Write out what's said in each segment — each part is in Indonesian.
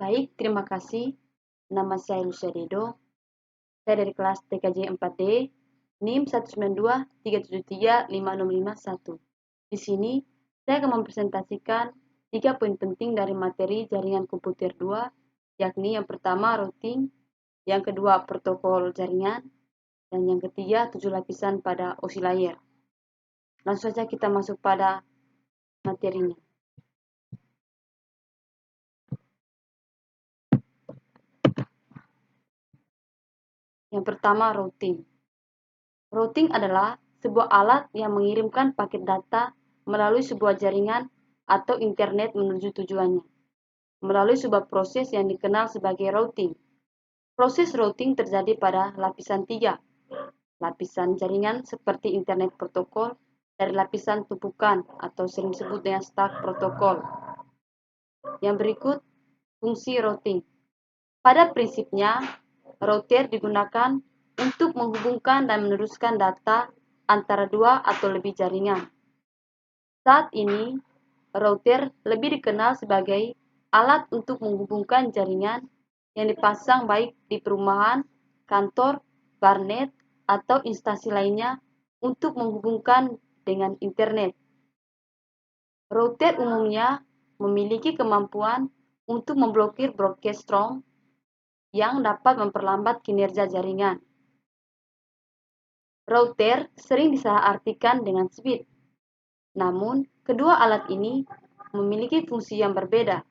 Baik, terima kasih. Nama saya Lucia Dedo. Saya dari kelas TKJ 4D, NIM 192373551. Di sini, saya akan mempresentasikan 3 poin penting dari materi jaringan komputer 2, yakni yang pertama routing, yang kedua protokol jaringan, dan yang ketiga 7 lapisan pada OSI layer. Langsung saja kita masuk pada materinya. Yang pertama routing. Routing adalah sebuah alat yang mengirimkan paket data melalui sebuah jaringan atau internet menuju tujuannya, melalui sebuah proses yang dikenal sebagai routing. Proses routing terjadi pada lapisan 3, lapisan jaringan seperti internet protokol, dari lapisan tumpukan atau sering disebut dengan stack protokol. Yang berikut, fungsi routing. Pada prinsipnya, router digunakan untuk menghubungkan dan meneruskan data antara 2 atau lebih jaringan. Saat ini, router lebih dikenal sebagai alat untuk menghubungkan jaringan yang dipasang baik di perumahan, kantor, warnet, atau instansi lainnya untuk menghubungkan dengan internet. Router umumnya memiliki kemampuan untuk memblokir broadcast strong yang dapat memperlambat kinerja jaringan. Router sering disalahartikan dengan switch. Namun, kedua alat ini memiliki fungsi yang berbeda,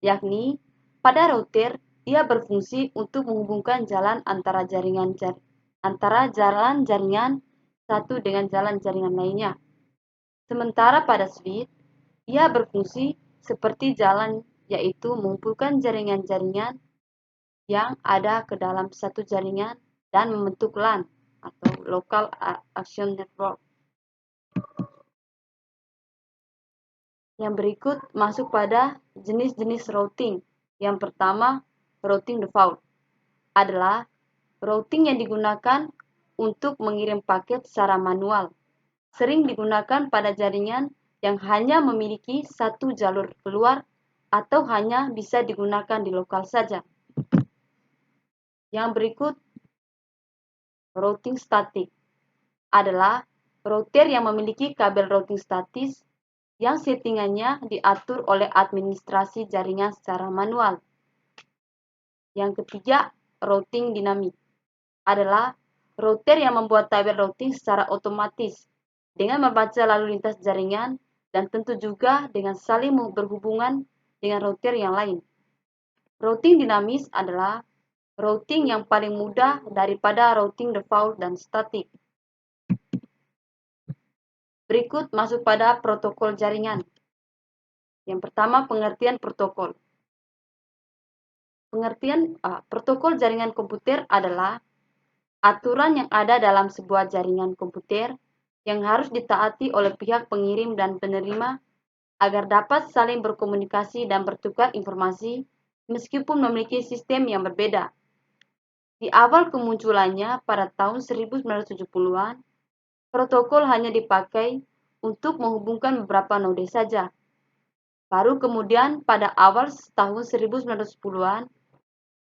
yakni pada router ia berfungsi untuk menghubungkan jalan antara jalan jaringan satu dengan jalan jaringan lainnya. Sementara pada switch, ia berfungsi seperti jalan, yaitu mengumpulkan jaringan-jaringan yang ada ke dalam satu jaringan dan membentuk LAN atau Local Action Network. Yang berikut masuk pada jenis-jenis routing. Yang pertama, routing default adalah routing yang digunakan untuk mengirim paket secara manual. Sering digunakan pada jaringan yang hanya memiliki satu jalur keluar atau hanya bisa digunakan di lokal saja. Yang berikut, routing statik adalah router yang memiliki kabel routing statis yang settingannya diatur oleh administrasi jaringan secara manual. Yang ketiga, routing dinamik adalah router yang membuat tabel routing secara otomatis dengan membaca lalu lintas jaringan dan tentu juga dengan saling berhubungan dengan router yang lain. Routing dinamis adalah routing yang paling mudah daripada routing default dan statik. Berikut masuk pada protokol jaringan. Yang pertama, pengertian protokol. Protokol jaringan komputer adalah aturan yang ada dalam sebuah jaringan komputer yang harus ditaati oleh pihak pengirim dan penerima agar dapat saling berkomunikasi dan bertukar informasi meskipun memiliki sistem yang berbeda. Di awal kemunculannya pada tahun 1970-an, protokol hanya dipakai untuk menghubungkan beberapa node saja. Baru kemudian pada awal tahun 1910-an,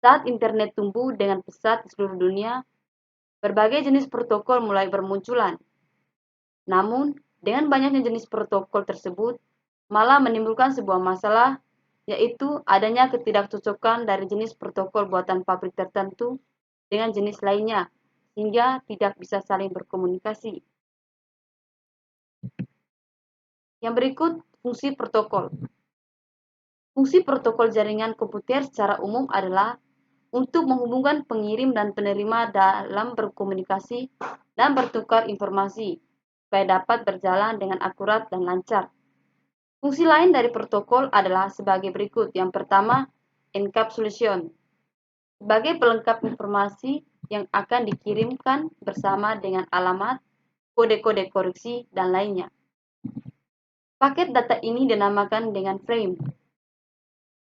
saat internet tumbuh dengan pesat di seluruh dunia, berbagai jenis protokol mulai bermunculan. Namun, dengan banyaknya jenis protokol tersebut, malah menimbulkan sebuah masalah, yaitu adanya ketidakcocokan dari jenis protokol buatan pabrik tertentu dengan jenis lainnya, sehingga tidak bisa saling berkomunikasi. Yang berikut, fungsi protokol. Fungsi protokol jaringan komputer secara umum adalah untuk menghubungkan pengirim dan penerima dalam berkomunikasi dan bertukar informasi, supaya dapat berjalan dengan akurat dan lancar. Fungsi lain dari protokol adalah sebagai berikut. Yang pertama, encapsulation. Sebagai pelengkap informasi yang akan dikirimkan bersama dengan alamat, kode-kode koreksi, dan lainnya. Paket data ini dinamakan dengan frame.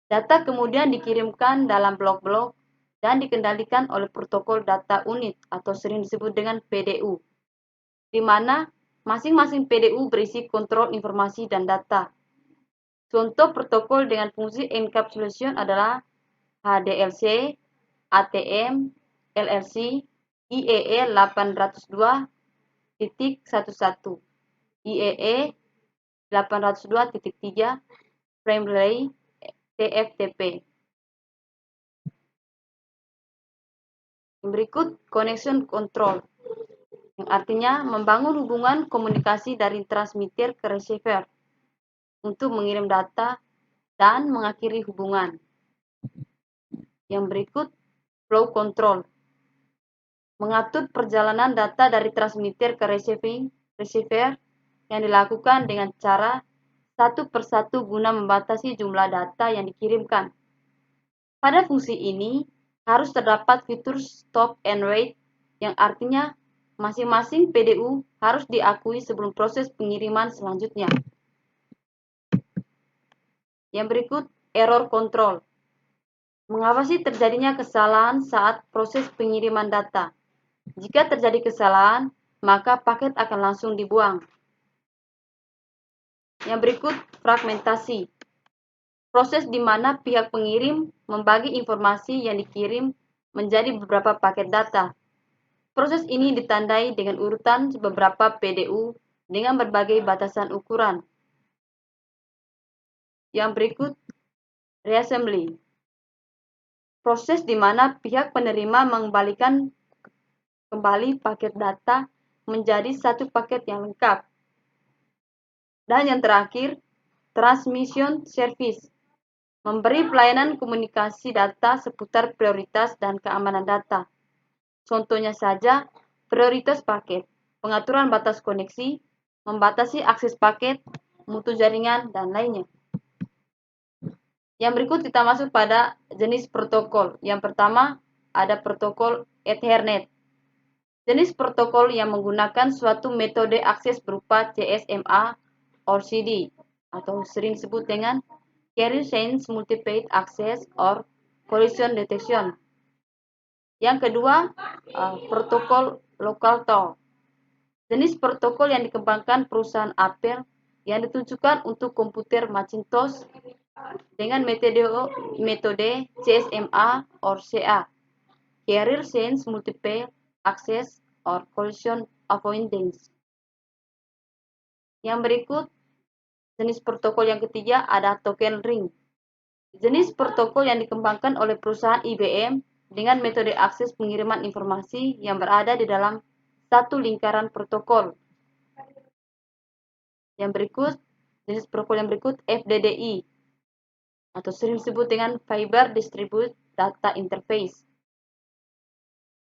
Data kemudian dikirimkan dalam blok-blok dan dikendalikan oleh protokol data unit atau sering disebut dengan PDU, di mana masing-masing PDU berisi kontrol informasi dan data. Contoh protokol dengan fungsi encapsulation adalah HDLC, ATM, LLC, IEE 802.11, IEE 802.3, frame relay, TFTP. Berikut connection control, yang artinya membangun hubungan komunikasi dari transmitter ke receiver untuk mengirim data dan mengakhiri hubungan. Yang berikut flow control, mengatur perjalanan data dari transmitter ke receiver yang dilakukan dengan cara satu persatu guna membatasi jumlah data yang dikirimkan. Pada fungsi ini harus terdapat fitur stop and wait, yang artinya masing-masing PDU harus diakui sebelum proses pengiriman selanjutnya. Yang berikut error control, mengawasi terjadinya kesalahan saat proses pengiriman data. Jika terjadi kesalahan, maka paket akan langsung dibuang. Yang berikut fragmentasi, proses di mana pihak pengirim membagi informasi yang dikirim menjadi beberapa paket data. Proses ini ditandai dengan urutan beberapa PDU dengan berbagai batasan ukuran. Yang berikut reassembly, proses di mana pihak penerima mengembalikan kembali paket data menjadi satu paket yang lengkap. Dan yang terakhir, transmission service, memberi pelayanan komunikasi data seputar prioritas dan keamanan data. Contohnya saja, prioritas paket, pengaturan batas koneksi, membatasi akses paket, mutu jaringan, dan lainnya. Yang berikut kita masuk pada jenis protokol. Yang pertama, ada protokol Ethernet. Jenis protokol yang menggunakan suatu metode akses berupa CSMA or CD, atau sering disebut dengan Carrier Sense Multiple Access or Collision Detection. Yang kedua, protokol local talk. Jenis protokol yang dikembangkan perusahaan Apple yang ditujukan untuk komputer Macintosh dengan metode CSMA or CA, Carrier Sense Multiple Access or Collision Avoidance. Yang berikut, jenis protokol yang ketiga ada token ring. Jenis protokol yang dikembangkan oleh perusahaan IBM dengan metode akses pengiriman informasi yang berada di dalam satu lingkaran protokol. Yang berikut, jenis protokol yang berikut FDDI, atau sering disebut dengan Fiber Distributed Data Interface,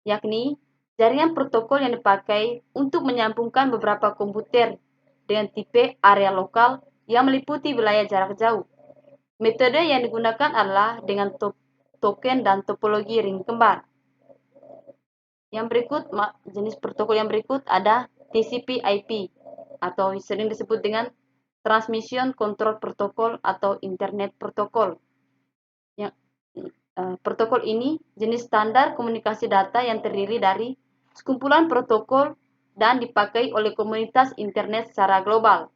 yakni jaringan protokol yang dipakai untuk menyambungkan beberapa komputer dengan tipe area lokal yang meliputi wilayah jarak jauh. Metode yang digunakan adalah dengan token dan topologi ring kembar. Yang berikut, jenis protokol yang berikut ada TCP/IP, atau sering disebut dengan Transmission Control Protocol atau Internet Protocol. Protokol ini jenis standar komunikasi data yang terdiri dari sekumpulan protokol dan dipakai oleh komunitas internet secara global.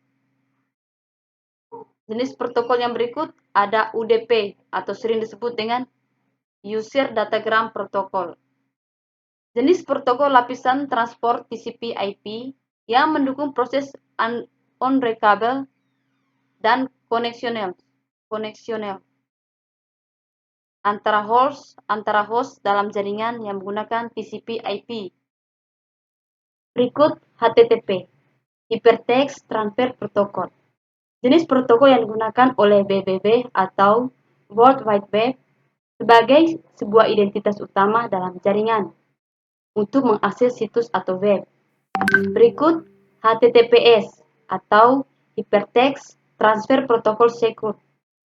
Jenis protokol yang berikut ada UDP, atau sering disebut dengan User Datagram Protocol. Jenis protokol lapisan transport TCP/IP yang mendukung proses unreachable dan koneksional antara host dalam jaringan yang menggunakan TCP/IP. Berikut HTTP, Hypertext Transfer Protocol. Jenis protokol yang digunakan oleh WWW atau World Wide Web sebagai sebuah identitas utama dalam jaringan untuk mengakses situs atau web. Berikut HTTPS atau Hypertext Transfer Protocol Secure,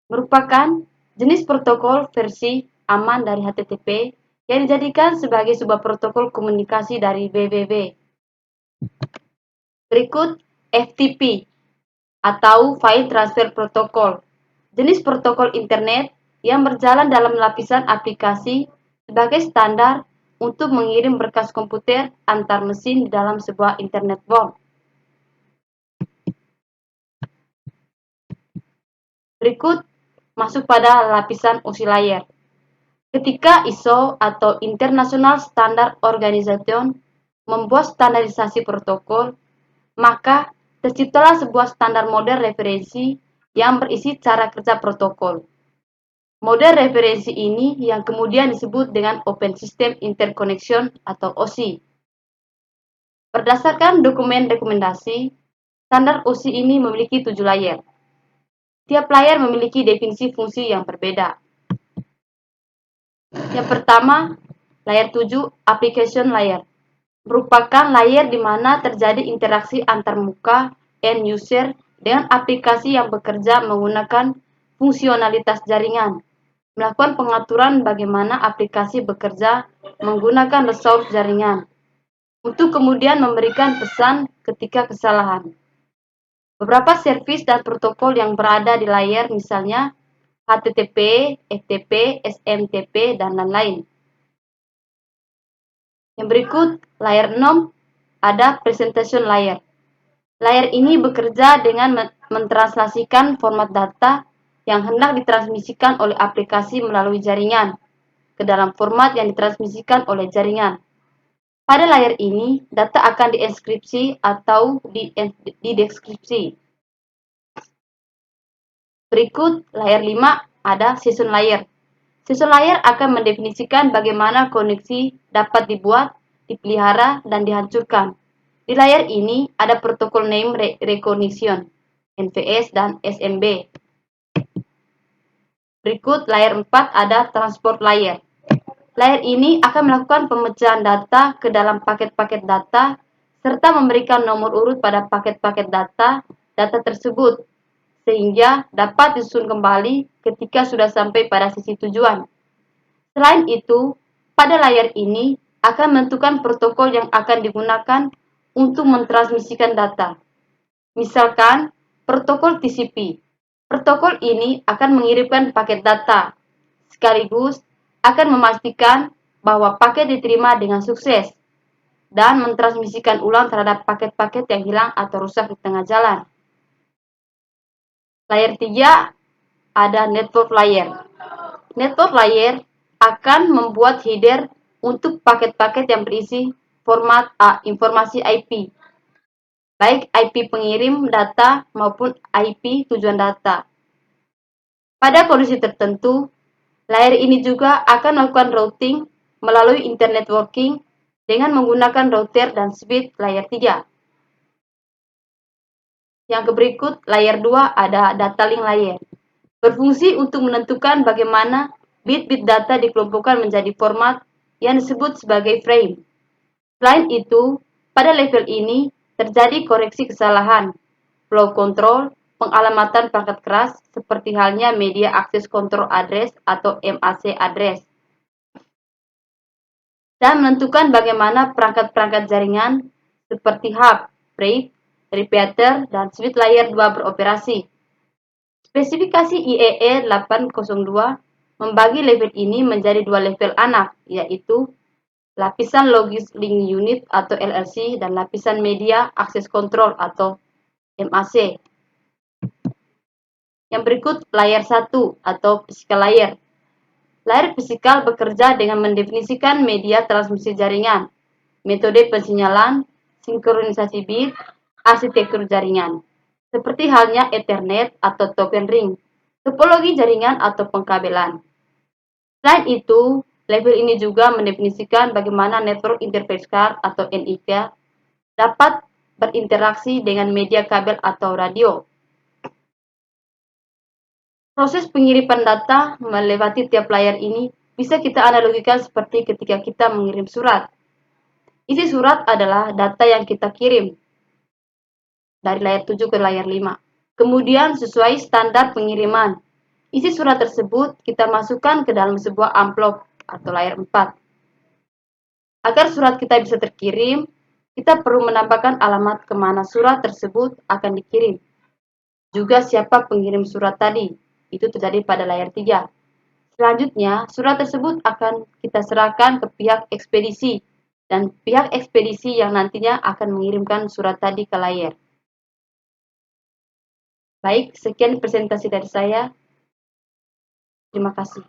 merupakan jenis protokol versi aman dari HTTP yang dijadikan sebagai sebuah protokol komunikasi dari WWW. Berikut FTP atau File Transfer Protocol, jenis protokol internet yang berjalan dalam lapisan aplikasi sebagai standar untuk mengirim berkas komputer antar mesin di dalam sebuah internet world. Berikut masuk pada lapisan OSI layer. Ketika ISO atau International Standard Organization membuat standarisasi protokol, maka terciptalah sebuah standar model referensi yang berisi cara kerja protokol. Model referensi ini yang kemudian disebut dengan Open System Interconnection atau OSI. Berdasarkan dokumen rekomendasi, standar OSI ini memiliki 7 layer. Tiap layer memiliki definisi fungsi yang berbeda. Yang pertama, layer 7 Application Layer. Merupakan layer di mana terjadi interaksi antar muka end user dengan aplikasi yang bekerja menggunakan fungsionalitas jaringan, melakukan pengaturan bagaimana aplikasi bekerja menggunakan resource jaringan, untuk kemudian memberikan pesan ketika kesalahan. Beberapa service dan protokol yang berada di layer misalnya HTTP, FTP, SMTP, dan lain-lain. Yang berikut, layer 6 ada presentation layer. Layer ini bekerja dengan mentranslasikan format data yang hendak ditransmisikan oleh aplikasi melalui jaringan ke dalam format yang ditransmisikan oleh jaringan. Pada layer ini, data akan dienkripsi atau dideskripsi. Berikut, layer 5 ada session layer. Session layer akan mendefinisikan bagaimana koneksi dapat dibuat, dipelihara, dan dihancurkan. Di layer ini ada protokol name recognition, NVS, dan SNB. Berikut, layer 4 ada transport layer. Layer ini akan melakukan pemecahan data ke dalam paket-paket data, serta memberikan nomor urut pada paket-paket data tersebut, sehingga dapat disusun kembali ketika sudah sampai pada sisi tujuan. Selain itu, pada layar ini akan menentukan protokol yang akan digunakan untuk mentransmisikan data. Misalkan, protokol TCP. Protokol ini akan mengirimkan paket data, sekaligus akan memastikan bahwa paket diterima dengan sukses, dan mentransmisikan ulang terhadap paket-paket yang hilang atau rusak di tengah jalan. Layer 3 ada network layer. Network layer akan membuat header untuk paket-paket yang berisi format informasi IP, baik IP pengirim data maupun IP tujuan data. Pada kondisi tertentu, layer ini juga akan melakukan routing melalui internet networking dengan menggunakan router dan switch layer 3. Yang berikut, layer 2 ada data link layer. Berfungsi untuk menentukan bagaimana bit-bit data dikelompokkan menjadi format yang disebut sebagai frame. Selain itu, pada level ini terjadi koreksi kesalahan, flow control, pengalamatan perangkat keras seperti halnya media access control address atau MAC address, dan menentukan bagaimana perangkat-perangkat jaringan seperti hub, break, repeater, dan switch layer 2 beroperasi. Spesifikasi IEE 802 membagi level ini menjadi 2 level anak, yaitu lapisan Logis Link Unit atau LLC dan lapisan Media Access Control atau MAC. Yang berikut, layer 1 atau physical layer. Layer fisikal bekerja dengan mendefinisikan media transmisi jaringan, metode pensinyalan, sinkronisasi bit, arsitektur jaringan, seperti halnya Ethernet atau token ring, topologi jaringan atau pengkabelan. Selain itu, level ini juga mendefinisikan bagaimana network interface card atau NIC dapat berinteraksi dengan media kabel atau radio. Proses pengiriman data melewati tiap layer ini bisa kita analogikan seperti ketika kita mengirim surat. Isi surat adalah data yang kita kirim dari layer 7 ke layer 5. Kemudian sesuai standar pengiriman, isi surat tersebut kita masukkan ke dalam sebuah amplop atau layer 4. Agar surat kita bisa terkirim, kita perlu menambahkan alamat kemana surat tersebut akan dikirim. Juga siapa pengirim surat tadi, itu terjadi pada layer 3. Selanjutnya, surat tersebut akan kita serahkan ke pihak ekspedisi, dan pihak ekspedisi yang nantinya akan mengirimkan surat tadi ke layer. Baik, sekian presentasi dari saya. Terima kasih.